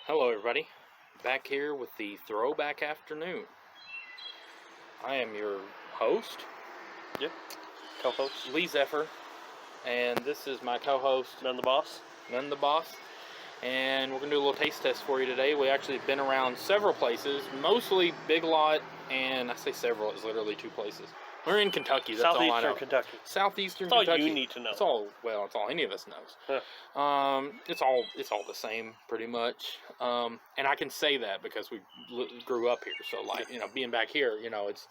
Hello everybody, back here with the Throwback Afternoon. I am your host, Co-host, Lee Zephyr, and this is my co-host, None the Boss. None the Boss, and we're going to do a little taste test for you today. We actually have been around several places, mostly Big Lot, and I say several, it's literally 2 places. We're in Kentucky, that's all I know. Southeastern Kentucky. Southeastern That's all Kentucky. you need to know. It's all any of us knows. Huh. It's all the same, pretty much. And I can say that because we grew up here. So, like, being back here, it's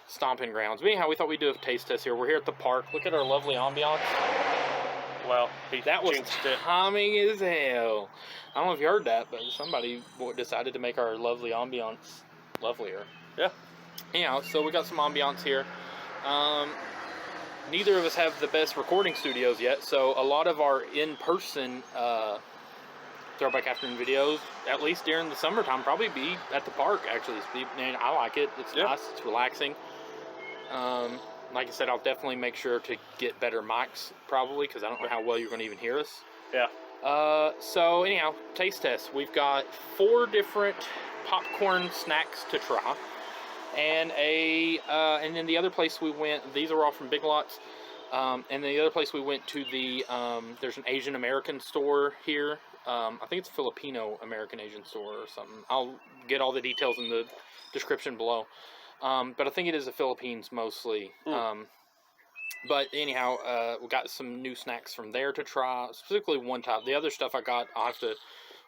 stomping grounds. But anyhow, we thought we'd do a taste test here. We're here at the park. Look at our lovely ambiance. Well, that was calming as hell. I don't know if you heard that, but somebody decided to make our lovely ambiance lovelier. Yeah. Anyhow, so we got some ambiance here. Neither of us have the best recording studios yet, so a lot of our in-person Throwback Afternoon videos, at least during the summertime, probably be at the park, actually. And I like it. It's nice. It's relaxing. Like I said, I'll definitely make sure to get better mics, probably, because I don't know how well you're going to even hear us. Yeah. So, anyhow, taste test. We've got 4 different popcorn snacks to try. And then the other place we went, these are all from Big Lots, and the other place we went to, there's an Asian American store here. I think it's a Filipino American Asian store or something. I'll get all the details in the description below. But I think it is the Philippines mostly. But anyhow, we got some new snacks from there to try, specifically one type. The other stuff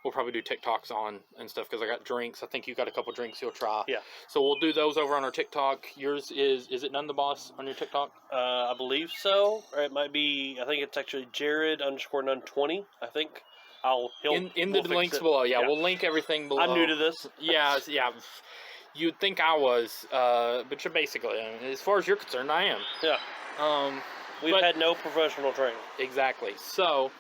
we'll probably do TikToks on and stuff, because I got drinks. I think you got a couple drinks you'll try. Yeah. So we'll do those over on our TikTok. Yours is it None the Boss on your TikTok? I believe so. Or it might be, I think it's actually Jared_None20, I think. We'll the links below. Yeah, we'll link everything below. I'm new to this. Yeah. You'd think I was, but you're basically, as far as you're concerned, I am. Yeah. We've had no professional training. Exactly. So,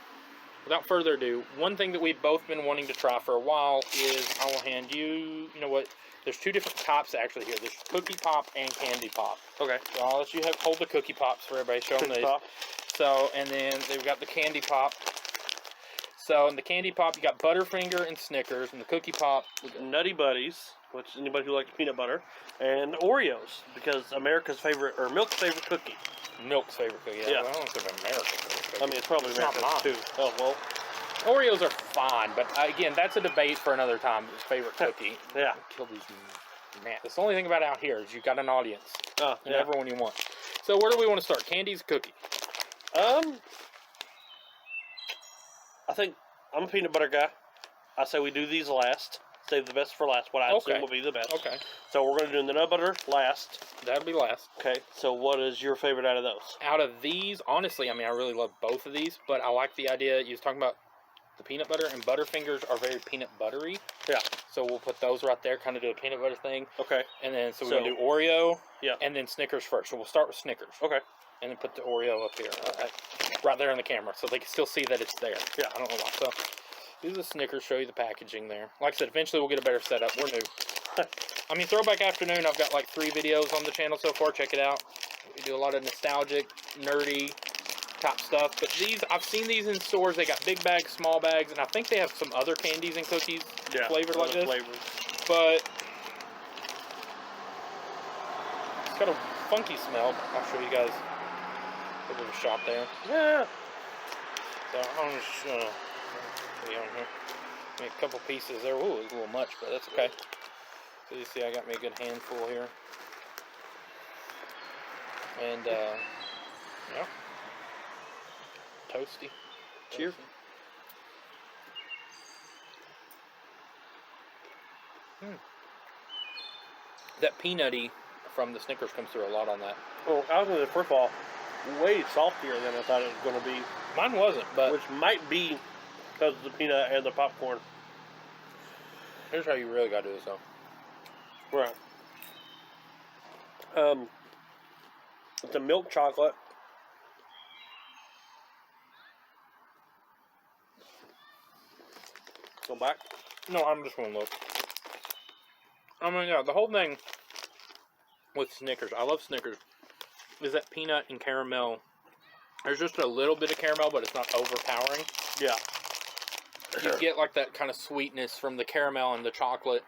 without further ado, one thing that we've both been wanting to try for a while is, I will hand you, what, there's 2 different types actually here. There's Cookie Pop and Candy Pop. Okay. So I'll let you hold the Cookie Pops for everybody, show them these. So, and then they've got the Candy Pop. So, in the Candy Pop, you got Butterfinger and Snickers, and the Cookie Pop, Nutty Buddies, which anybody who likes peanut butter, and Oreos, because America's favorite, or Milk's favorite cookie. Milk's favorite cookie. Yeah. Well, I don't think America's favorite cookie. I mean, it's probably America's too. Oh, well. Oreos are fine, but again, that's a debate for another time. His favorite cookie. Yeah. Kill these man. That's the only thing about out here is you've got an audience. And yeah. everyone you want. So where do we want to start? Candy's, cookie? I think I'm a peanut butter guy. I say we do these last. Save the best for last. What I assume will be the best. Okay. So we're going to do the nut butter last. That'll be last. Okay. So what is your favorite out of those? Out of these, honestly, I really love both of these, but I like the idea. You was talking about the peanut butter, and Butterfingers are very peanut buttery. Yeah. So we'll put those right there, kind of do a peanut butter thing. Okay. And then, so we're going to do Oreo. Yeah. And then Snickers first. So we'll start with Snickers. Okay. And then put the Oreo up here. Right there in the camera, so they can still see that it's there. Yeah. I don't know why. So, here's the Snickers, show you the packaging there. Like I said, eventually we'll get a better setup. We're new. Throwback Afternoon, I've got like 3 videos on the channel so far. Check it out. We do a lot of nostalgic, nerdy type stuff. But these, I've seen these in stores. They got big bags, small bags, and I think they have some other candies and cookies flavored like this. Flavors. But it's got a funky smell. I'll show you guys a bit of a shot there. Yeah. So I'm just gonna put on here. Make a couple pieces there. Ooh, it's a little much, but that's okay. So you see, I got me a good handful here. And yeah, toasty. Cheers. That peanutty from the Snickers comes through a lot on that. Well, I was going to say, first of all, way softer than I thought it was going to be. Mine wasn't, but which might be because of the peanut and the popcorn. Here's how you really got to do this, though. Right. It's a milk chocolate. Go back. No, I'm just going to look. Yeah, the whole thing with Snickers, I love Snickers, is that peanut and caramel. There's just a little bit of caramel, but it's not overpowering. Yeah. you get like that kind of sweetness from the caramel and the chocolate.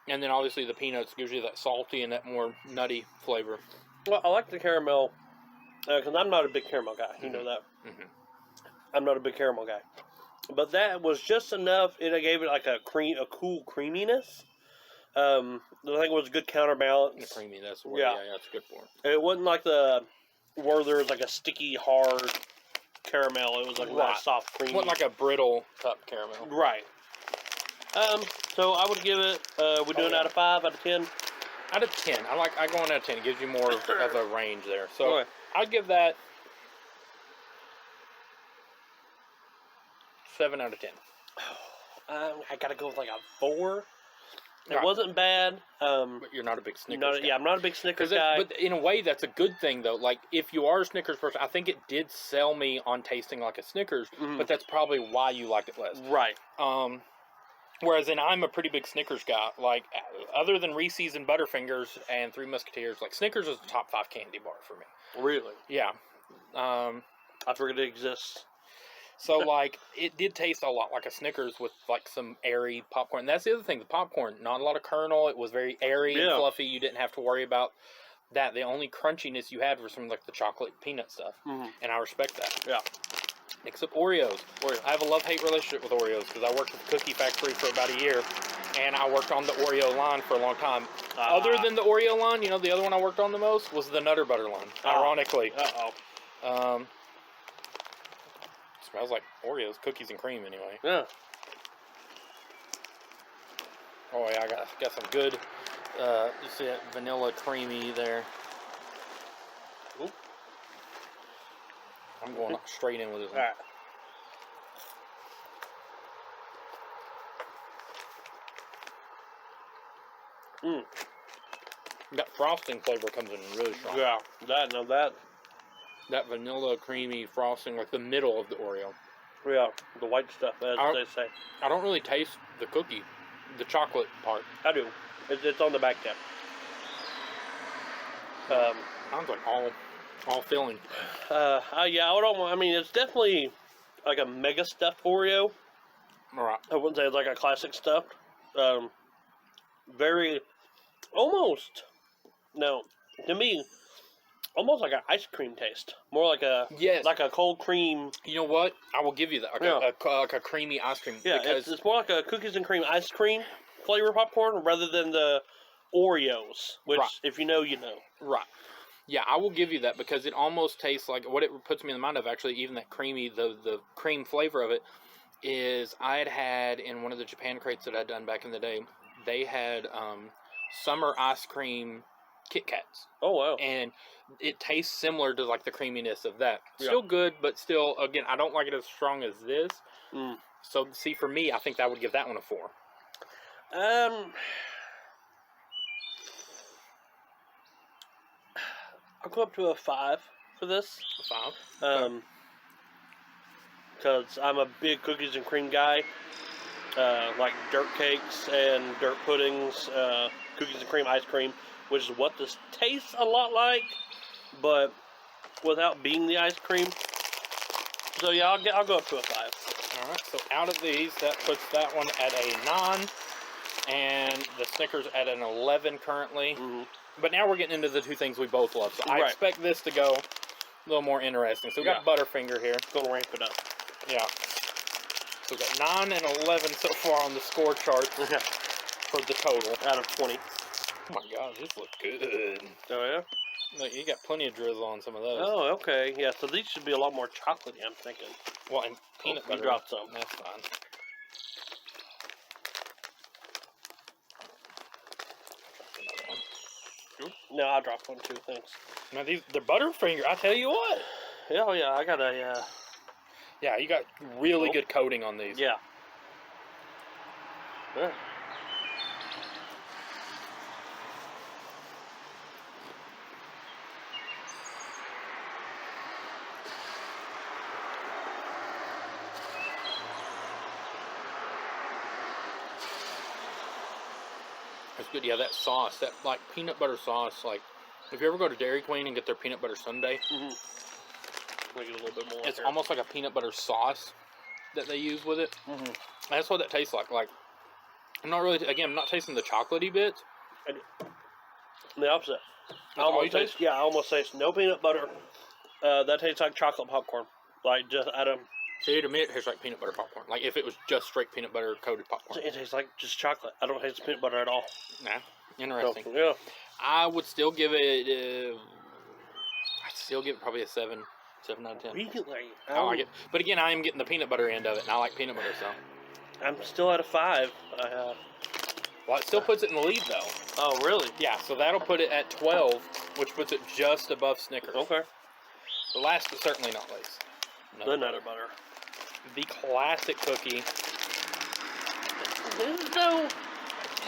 And then obviously the peanuts gives you that salty and that more nutty flavor. Well, I like the caramel because I'm not a big caramel guy. You know that. I'm not a big caramel guy, but that was just enough. It gave it like a cool creaminess. I think it was a good counterbalance. The creamy, that's the word. Yeah, that's good for it. It wasn't like where there was like a sticky, hard caramel. It was like a nice, soft, creamy. It wasn't like a brittle cup caramel. Right. So I would give it. We're doing out of 5, out of 10. Out of 10. I go on out of 10. It gives you more of a range there. So I'd give that 7 out of 10. I gotta go with like a 4. It wasn't bad. But you're not a big Snickers guy. Yeah, I'm not a big Snickers guy. But in a way, that's a good thing, though. Like, if you are a Snickers person, I think it did sell me on tasting like a Snickers, but that's probably why you liked it less. Right. Whereas I'm a pretty big Snickers guy. Like, other than Reese's and Butterfingers and Three Musketeers, like, Snickers is the top 5 candy bar for me. Really? Yeah. I forget it exists. So, like, it did taste a lot like a Snickers with, like, some airy popcorn. And that's the other thing, the popcorn, not a lot of kernel. It was very airy and fluffy. You didn't have to worry about that. The only crunchiness you had was from, like, the chocolate peanut stuff. And I respect that. Yeah. Except Oreos. I have a love-hate relationship with Oreos because I worked at the Cookie Factory for about a year, and I worked on the Oreo line for a long time. Other than the Oreo line, you know, the other one I worked on the most was the Nutter Butter line, ironically. Smells like Oreos, cookies and cream anyway. Yeah. Oh yeah, I got some good, you see that vanilla creamy there. Oop. I'm going straight in with this one. All right. That frosting flavor comes in really strong. Yeah, that vanilla creamy frosting, like the middle of the Oreo. Yeah, the white stuff, as they say. I don't really taste the cookie, the chocolate part. I do. It's on the back tip. Sounds like all filling. Yeah, I mean, it's definitely like a mega stuffed Oreo. All right. I wouldn't say it's like a classic stuffed. Very, almost, no, to me, almost like an ice cream taste. More like like a cold cream. You know what? I will give you that. Like a creamy ice cream. Yeah, because it's more like a cookies and cream ice cream flavor popcorn rather than the Oreos, which if you know, you know. Right. Yeah, I will give you that because it almost tastes like, what it puts me in the mind of actually, even that creamy, the cream flavor of it, is I had in one of the Japan crates that I'd done back in the day, they had summer ice cream Kit Kats. Oh, wow. And it tastes similar to like the creaminess of that. Still good, but still, again, I don't like it as strong as this. So, see, for me, I think I would give that one a 4. I'll go up to a 5 for this. A 5? Because I'm a big cookies and cream guy. Like dirt cakes and dirt puddings, cookies and cream ice cream, which is what this tastes a lot like, but without being the ice cream. So yeah, I'll go up to a 5. All right. So out of these, that puts that one at a 9, and the Snickers at an 11 currently. But now we're getting into the two things we both love. So I expect this to go a little more interesting. So we got Butterfinger here. Gonna ramp it up. Yeah. So we got 9 and 11 so far on the score chart for the total. Out of 20. Oh my God, this looks good. Oh yeah? Look, you got plenty of drizzle on some of those. Oh, okay. Yeah, so these should be a lot more chocolatey, I'm thinking. Well, and peanut butter. You dropped some. That's fine. No, I dropped one too, thanks. Now they're Butterfinger, I tell you what. Yeah, oh yeah, I got a, Yeah, you got really good coating on these. Yeah. That's good. Yeah, that sauce, that like peanut butter sauce, like if you ever go to Dairy Queen and get their peanut butter sundae, Make it a little bit more. it's almost like a peanut butter sauce that they use with it. Mm-hmm. That's what that tastes like. Like, I'm not really, again, I'm not tasting the chocolatey bits. The opposite. That's all you taste? Yeah, I almost taste no peanut butter. That tastes like chocolate popcorn. Like, just Adam. See, to me, it tastes like peanut butter popcorn. Like, if it was just straight peanut butter coated popcorn. It tastes like just chocolate. I don't taste peanut butter at all. Nah, interesting. So, yeah. I would still give it, I'd still give it probably a 7 out of 10. Really? I like it. But again, I am getting the peanut butter end of it, and I like peanut butter, so. I'm still at a 5. Well, it still puts it in the lead, though. Oh, really? Yeah, so that'll put it at 12, which puts it just above Snickers. Okay. The last but certainly not least. The Nutter Butter. The classic cookie.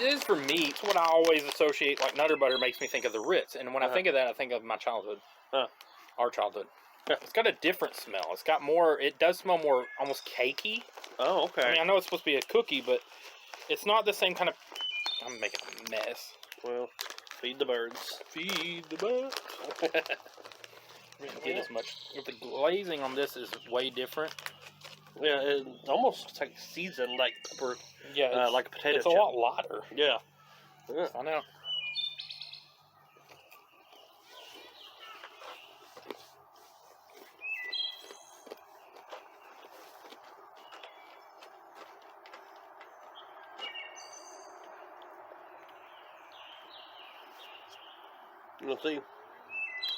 It is for me. It's what I always associate. Like, Nutter Butter makes me think of the Ritz. And when I think of that, I think of my childhood. Our childhood. It's got a different smell. It's got more, it does smell more almost cakey. Oh, okay. I mean, I know it's supposed to be a cookie, but it's not the same kind of, I'm making a mess. Well, feed the birds. Feed the birds. Get as much. The glazing on this is way different. Yeah, it's almost like seasoned like pepper. Yeah, like a potato it's chip. a lot lighter. Yeah. I know. You'll see.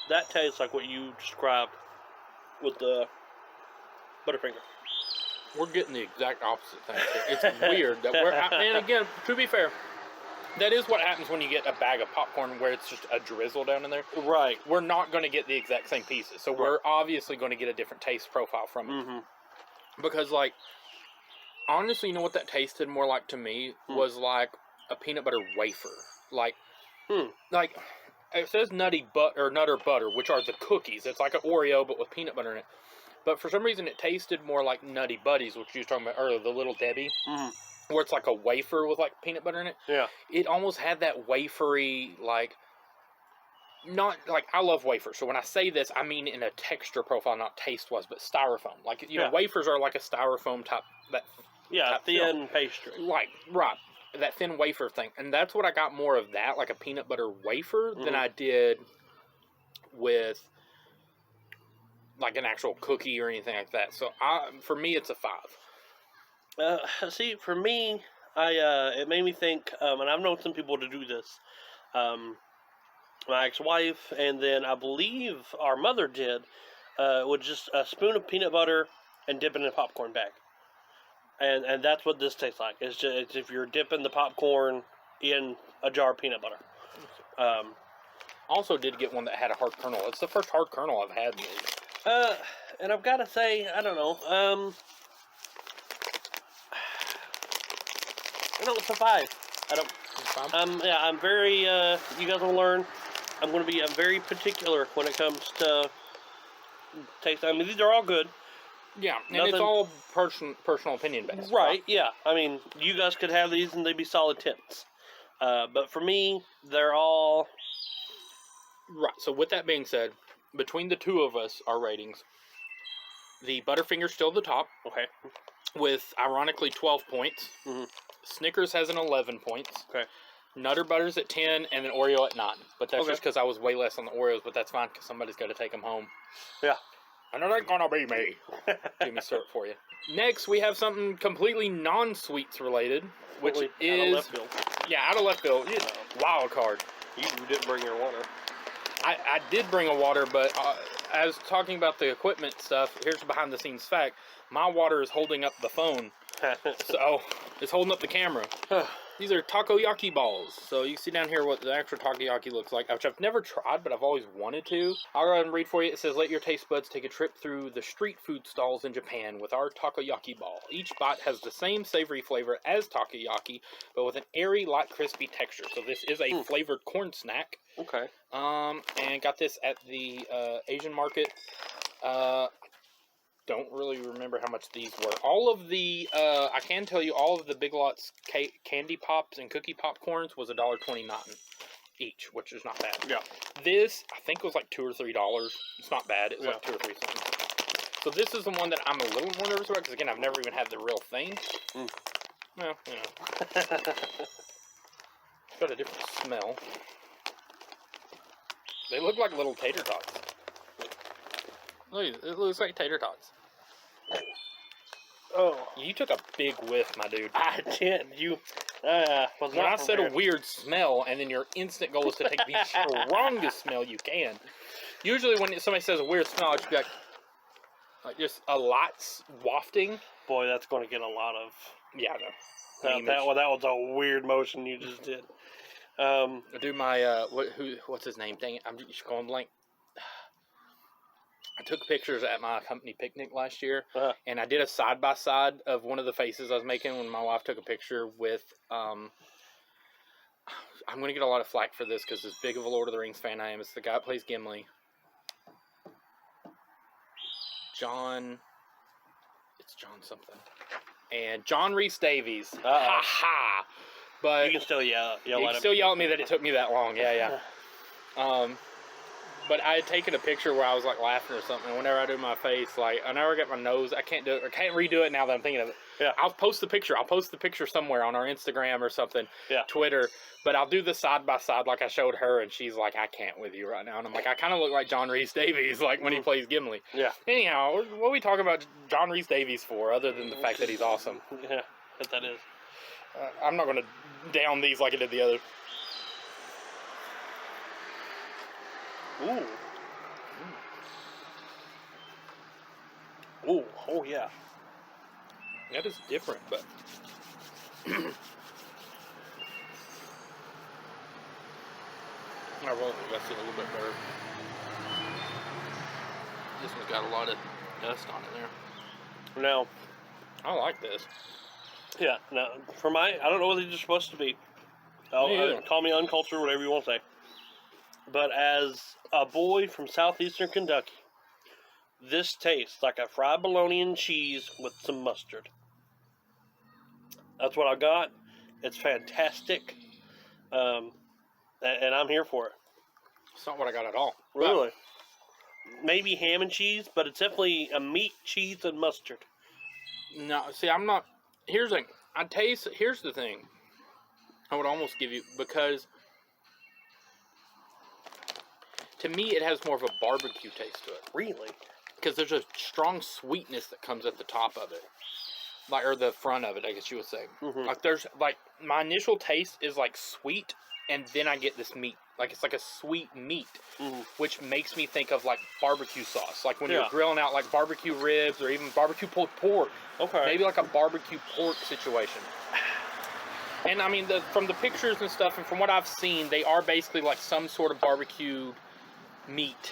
That tastes like what you described with the Butterfinger. We're getting the exact opposite thing here. It's weird that we're, and again, to be fair, that is what happens when you get a bag of popcorn where it's just a drizzle down in there. Right. We're not going to get the exact same pieces. So we're obviously going to get a different taste profile from it. Mm-hmm. Because, like, honestly, you know what that tasted more like to me? Was like a peanut butter wafer. Like, like, it says Nutter Butter, which are the cookies. It's like an Oreo, but with peanut butter in it. But for some reason, it tasted more like Nutty Buddies, which you were talking about earlier, the Little Debbie, where it's like a wafer with like peanut butter in it. Yeah. It almost had that wafery, like, not, like, I love wafers. So when I say this, I mean in a texture profile, not taste-wise, but styrofoam. Like, you know, wafers are like a styrofoam type, that type thin film. pastry. Like, right. That thin wafer thing. And that's what I got more of that, like a peanut butter wafer, than I did with like an actual cookie or anything like that. So for me, it's a 5. See, for me, it made me think, and I've known some people to do this. My ex-wife, and then I believe our mother did, with just a spoon of peanut butter and dip it in a popcorn bag. And that's what this tastes like. It's just if you're dipping the popcorn in a jar of peanut butter. Also did get one that had a hard kernel. It's the first hard kernel I've had in these. And I've got to say, I don't know. It's a 5. I don't. Yeah, I'm very. You guys will learn. I'm going to be very particular when it comes to taste. I mean, these are all good. Yeah, and it's all personal opinion based. Right, yeah. I mean, you guys could have these and they'd be solid 10s. But for me, they're all... Right, so with that being said, between the two of us, our ratings, the Butterfinger's still the top. Okay. With, ironically, 12 points. Snickers has an 11 points. Okay. Nutter Butter's at 10, and then Oreo at 9. But that's just because I was way less on the Oreos, but that's fine, because somebody's got to take them home. Yeah. And it ain't gonna be me. Give me syrup for you. Next, we have something completely non-sweets related, which is... Out of left field. Yeah, out of left field. Wild card. You didn't bring your water. I did bring a water, but as talking about the equipment stuff, here's a behind-the-scenes fact. My water is holding up the phone, so it's holding up the camera. These are takoyaki balls. So you see down here what the actual takoyaki looks like, which I've never tried, but I've always wanted to. I'll go ahead and read for you. It says, let your taste buds take a trip through the street food stalls in Japan with our takoyaki ball. Each bite has the same savory flavor as takoyaki, but with an airy, light, crispy texture. So this is a flavored corn snack. Okay. And got this at the Asian market. Don't really remember how much these were. All of the, I can tell you, all of the Big Lots candy pops and cookie popcorns was $1.29 each, which is not bad. Yeah. This, I think, was like $2 or $3. It's not bad. It was like 2 or 3 cents. So this is the one that I'm a little more nervous about because, again, I've never even had the real thing. Well, you know. It's got a different smell. They look like little tater tots. Look, it looks like tater tots. Oh. You took a big whiff, my dude. I did. You was When I not said a prepared. weird smell, and then your instant goal is to take the strongest smell you can. Usually when somebody says a weird smell, I should be like just a lot's wafting. Boy, that's going to get a lot of... Yeah, I know. That was a weird motion you just did. I do my, what's his name? Dang it, I'm just going blank. I took pictures at my company picnic last year, and I did a side-by-side of one of the faces I was making when my wife took a picture with, I'm going to get a lot of flack for this because as big of a Lord of the Rings fan I am. It's the guy that plays Gimli. It's John something. And John Rhys Davies. Ha ha! But you can still yell you at can him. still yell at me that it took me that long. Yeah. But I had taken a picture where I was like laughing or something. And whenever I do my face, like I never get my nose. I can't do it. I can't redo it now that I'm thinking of it. Yeah. I'll post the picture. I'll post the picture somewhere on our Instagram or something. Yeah. Twitter. But I'll do the side by side like I showed her, and she's like, "I can't with you right now." And I'm like, "I kind of look like John Rhys Davies, like when he plays Gimli." Yeah. Anyhow, what are we talking about John Rhys Davies for, other than the fact that he's awesome? Yeah, that is. I'm not going to down these like I did the other. Ooh. Ooh. Oh yeah. That is different, but I really think that's it a little bit better. This one's got a lot of dust on it there. Now, I like this. yeah. Now, I don't know what these are supposed to be. Call me uncultured, whatever you want to say. But as a boy from southeastern Kentucky, this tastes like a fried bologna and cheese with some mustard. That's what I got. It's fantastic. And I'm here for it. It's not what I got at all. Really? Maybe ham and cheese, but it's definitely a meat, cheese, and mustard. No, see, I'm not. Here's the thing. Here's the thing. I would almost give you, because to me it has more of a barbecue taste to it. Really? Because there's a strong sweetness that comes at the top of it. Like, or the front of it, I guess you would say. Mm-hmm. Like, there's, like, my initial taste is, like, sweet, and then I get this meat. Like, it's like a sweet meat, which makes me think of, like, barbecue sauce. Like, when you're grilling out, like, barbecue ribs or even barbecue pulled pork. Okay. Maybe, like, a barbecue pork situation. And, I mean, from the pictures and stuff, and from what I've seen, they are basically, like, some sort of barbecue meat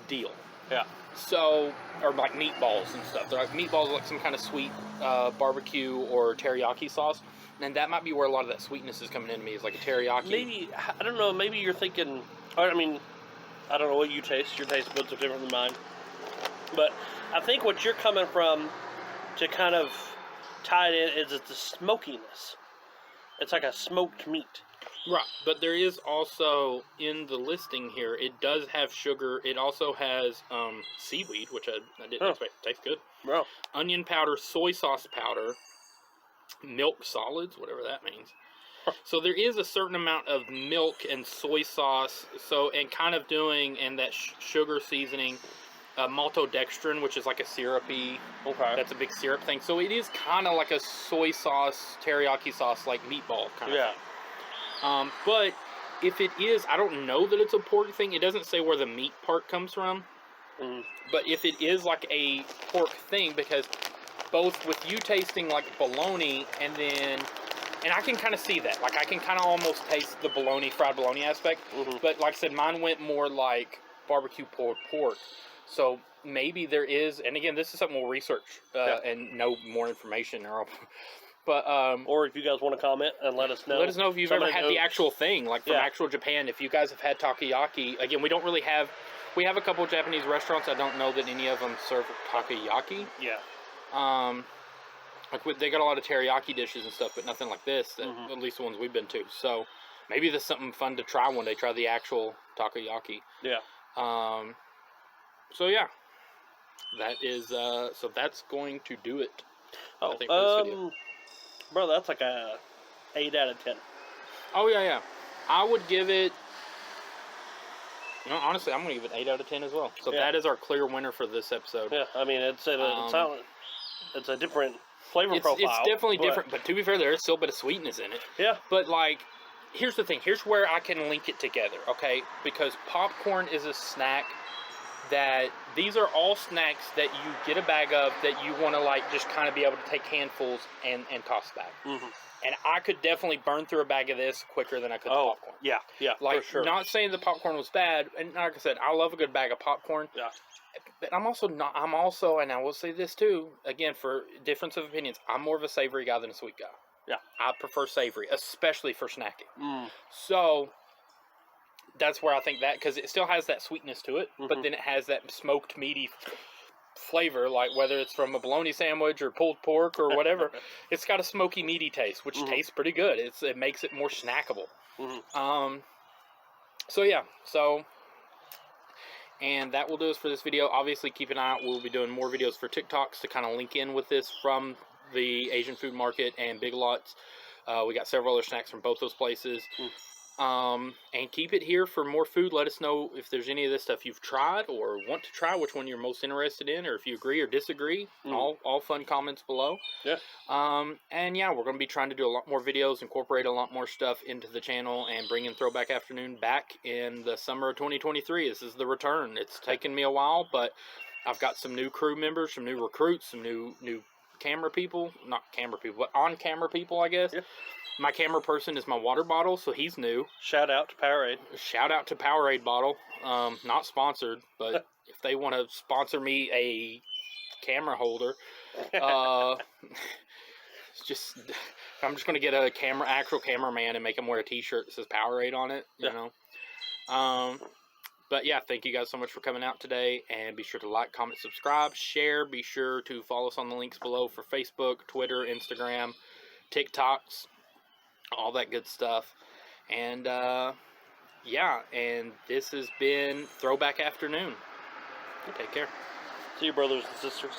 deal. Yeah. So, or like meatballs and stuff. They're like meatballs, like some kind of sweet barbecue or teriyaki sauce. And that might be where a lot of that sweetness is coming into me, is like a teriyaki. Maybe, I don't know, maybe you're thinking, I mean, I don't know what you taste. Your taste buds are different than mine. But I think what you're coming from to kind of tie it in is the smokiness. It's like a smoked meat. Right, but there is also, in the listing here, it does have sugar. It also has seaweed, which I didn't expect. Tastes good. Bro. Onion powder, soy sauce powder, milk solids, whatever that means. So there is a certain amount of milk and soy sauce, and kind of doing, and that sugar seasoning, maltodextrin, which is like a syrupy, that's a big syrup thing. So it is kind of like a soy sauce, teriyaki sauce, like meatball kind of thing. But if it is, I don't know that it's a pork thing. It doesn't say where the meat part comes from. But if it is like a pork thing, because both with you tasting like bologna and I can kind of see that. Like, I can kind of almost taste the bologna, fried bologna aspect. But like I said, mine went more like barbecue pulled pork. So maybe there is, and again, this is something we'll research and know more information. But or if you guys want to comment and let us know. Let us know if you've ever had the actual thing, like from actual Japan. If you guys have had takoyaki, again, we don't really have. We have a couple of Japanese restaurants. I don't know that any of them serve takoyaki. Yeah. Like they got a lot of teriyaki dishes and stuff, but nothing like this. That, at least the ones we've been to. So maybe that's something fun to try one day. Try the actual takoyaki. Yeah. So yeah. that is so that's going to do it. Oh, I think for this video. bro, that's like a 8 out of 10. Oh yeah. I would give it. No, honestly, I'm gonna give it 8 out of 10 as well. So Yeah. that is our clear winner for this episode. Yeah, I mean it's a different flavor profile. It's definitely different, but to be fair, there is still a bit of sweetness in it. Yeah. But like, here's the thing. Here's where I can link it together, okay? Because popcorn is a snack that these are all snacks that you get a bag of that you want to like just kind of be able to take handfuls and toss back. Mm-hmm. And I could definitely burn through a bag of this quicker than I could the popcorn. Yeah, Like, for sure. not saying the popcorn was bad, and like I said, I love a good bag of popcorn. Yeah. But I'm also, and I will say this too, again, for difference of opinions, I'm more of a savory guy than a sweet guy. Yeah. I prefer savory, especially for snacking. Mm. So, that's where I think that, because it still has that sweetness to it, but then it has that smoked, meaty flavor, like whether it's from a bologna sandwich or pulled pork or whatever. It's got a smoky, meaty taste, which tastes pretty good. It makes it more snackable. So yeah, and that will do us for this video. Obviously, keep an eye out. We'll be doing more videos for TikToks to kind of link in with this from the Asian food market and Big Lots. We got several other snacks from both those places. And keep it here for more food. Let us know if there's any of this stuff you've tried or want to try, which one you're most interested in, or if you agree or disagree. All fun comments below. Yeah. And yeah, we're going to be trying to do a lot more videos, incorporate a lot more stuff into the channel, and bring in Throwback Afternoon back in the summer of 2023. This is the return. It's taken me a while, but I've got some new crew members, some new recruits, some new camera people. Not camera people, but on-camera people, I guess. Yeah. My camera person is my water bottle, so he's new. Shout out to Powerade. Shout out to Powerade bottle. Not sponsored, but if they want to sponsor me a camera holder, I'm just going to get a actual cameraman and make him wear a t-shirt that says Powerade on it, you know. But yeah, thank you guys so much for coming out today, and be sure to like, comment, subscribe, share. Be sure to follow us on the links below for Facebook, Twitter, Instagram, TikToks, all that good stuff. And yeah, and this has been Throwback Afternoon. Take care. See you, brothers and sisters.